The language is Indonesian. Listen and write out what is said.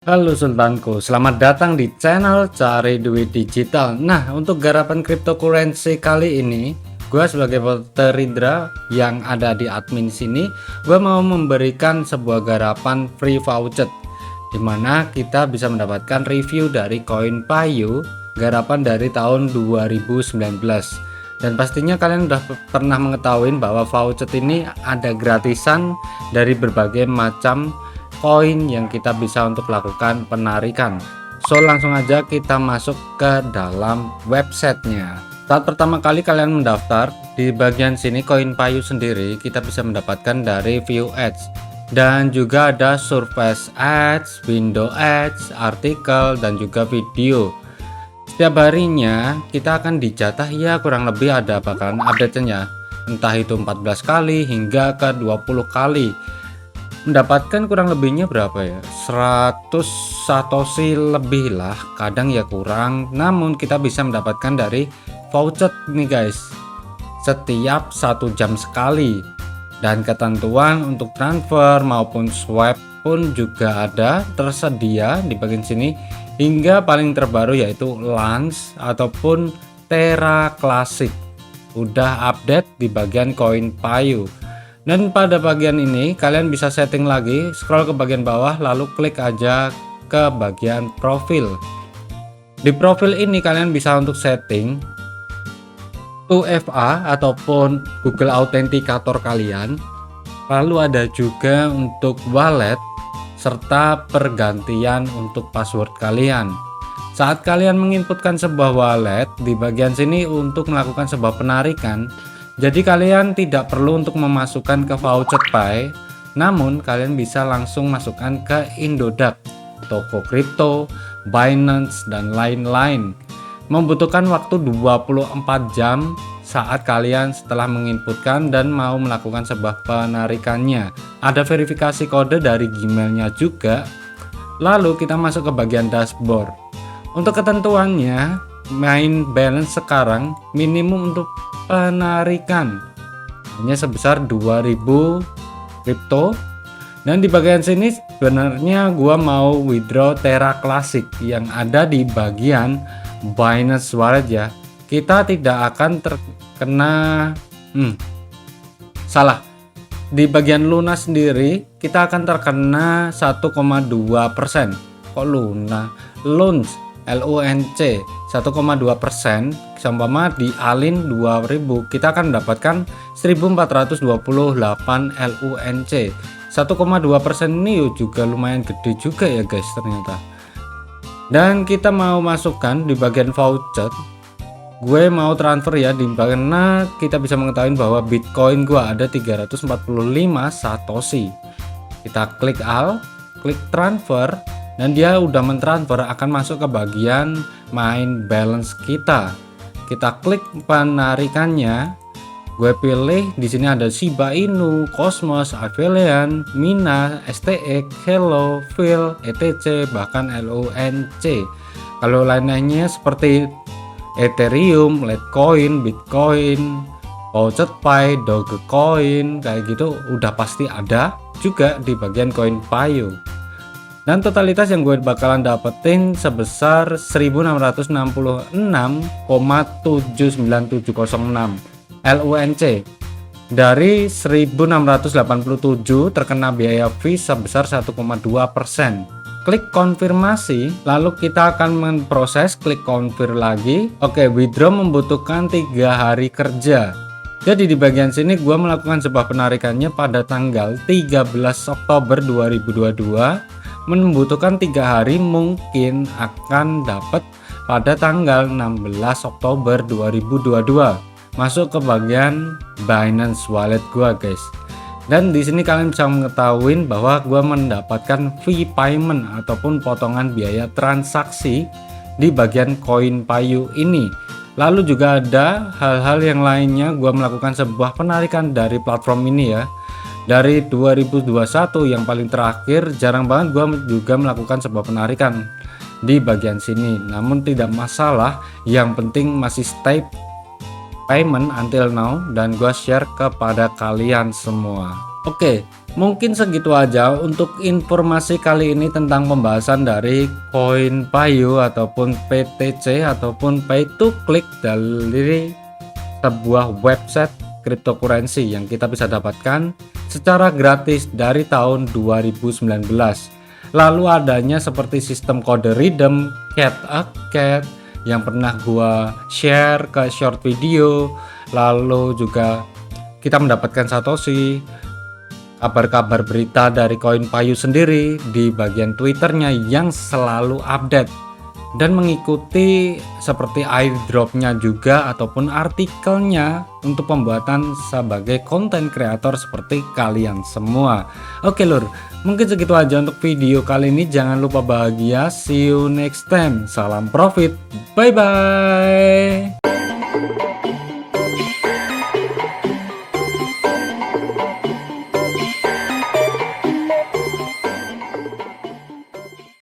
Halo Sultanku, selamat datang di channel Cari Duit Digital. Nah, untuk garapan cryptocurrency kali ini, gue sebagai Walter Ridra yang ada di admin sini, gue mau memberikan sebuah garapan free voucher, dimana kita bisa mendapatkan review dari koin Payu, garapan dari tahun 2019. Dan pastinya kalian udah pernah mengetahui bahwa voucher ini ada gratisan dari berbagai macam koin yang kita bisa untuk lakukan penarikan. So langsung aja kita masuk ke dalam websitenya. Saat pertama kali kalian mendaftar, di bagian sini koin Payu sendiri kita bisa mendapatkan dari view ads, dan juga ada surface ads, window ads, artikel, dan juga video. Setiap harinya kita akan dijatah ya kurang lebih ada bahkan update-nya, entah itu 14 kali hingga ke 20 kali. Mendapatkan kurang lebihnya berapa ya, 100 satoshi lebih lah, kadang ya kurang, namun kita bisa mendapatkan dari voucher nih guys, setiap 1 jam sekali. Dan ketentuan untuk transfer maupun swipe pun juga ada tersedia di bagian sini, hingga paling terbaru yaitu Lance ataupun Terra Classic udah update di bagian koin Payu. Dan pada bagian ini kalian bisa setting lagi, scroll ke bagian bawah lalu klik aja ke bagian profil. Di profil ini kalian bisa untuk setting 2FA ataupun Google Authenticator kalian. Lalu ada juga untuk wallet serta pergantian untuk password kalian. Saat kalian menginputkan sebuah wallet, di bagian sini untuk melakukan sebuah penarikan, jadi kalian tidak perlu untuk memasukkan ke voucher Pay, namun kalian bisa langsung masukkan ke Indodax, toko kripto, Binance, dan lain-lain. Membutuhkan waktu 24 jam saat kalian setelah menginputkan dan mau melakukan sebuah penarikannya. Ada verifikasi kode dari Gmailnya juga. Lalu kita masuk ke bagian dashboard. Untuk ketentuannya, main balance sekarang minimum untuk penarikan hanya sebesar 2000 kripto, dan di bagian sini sebenarnya gua mau withdraw Terra Classic yang ada di bagian Binance Wallet ya. Kita tidak akan terkena salah, di bagian Luna sendiri kita akan terkena 1,2%. Kok Luna? LUNC 1,2%, seumpama di Alin 2000 kita akan mendapatkan 1428 LUNC. 1,2% ini juga lumayan gede juga ya guys ternyata. Dan kita mau masukkan di bagian voucher, gue mau transfer ya, di mana kita bisa mengetahui bahwa Bitcoin gue ada 345 satoshi. Kita klik all, klik transfer, dan dia udah mentransfer, akan masuk ke bagian main balance kita. Kita klik penarikannya. Gue pilih di sini ada Shiba Inu, Cosmos, Avellian, Mina, STX, Hello, Phil, ETC, bahkan LUNC. Kalau lainnya seperti Ethereum, Litecoin, Bitcoin, Voucher Pay, Dogecoin, kayak gitu udah pasti ada juga di bagian koin Payu. Dan totalitas yang gue bakalan dapetin sebesar 1696,79706 LUNC. Dari 1687 terkena biaya fee sebesar 1,2%. Klik konfirmasi, lalu kita akan memproses, klik confirm lagi. Oke, withdraw membutuhkan 3 hari kerja. Jadi di bagian sini gue melakukan sebuah penarikannya pada tanggal 13 Oktober 2022. Membutuhkan 3 hari, mungkin akan dapat pada tanggal 16 Oktober 2022. Masuk ke bagian Binance Wallet gua guys. Dan di sini kalian bisa mengetahui bahwa gua mendapatkan fee payment ataupun potongan biaya transaksi di bagian koin Payu ini. Lalu juga ada hal-hal yang lainnya, gua melakukan sebuah penarikan dari platform ini ya. Dari 2021 yang paling terakhir, jarang banget gue juga melakukan sebuah penarikan di bagian sini. Namun tidak masalah, yang penting masih stay payment until now, dan gue share kepada kalian semua. Oke, Mungkin segitu aja untuk informasi kali ini tentang pembahasan dari koin Payu ataupun PTC ataupun pay to click dari sebuah website cryptocurrency yang kita bisa dapatkan secara gratis dari tahun 2019. Lalu adanya seperti sistem kode redeem, cat a cat yang pernah gua share ke short video, lalu juga kita mendapatkan satoshi, kabar-kabar berita dari koin Payu sendiri di bagian Twitternya yang selalu update dan mengikuti seperti airdropnya juga ataupun artikelnya untuk pembuatan sebagai konten kreator seperti kalian semua. Oke lur, mungkin segitu aja untuk video kali ini. Jangan lupa bahagia, see you next time, salam profit, bye bye.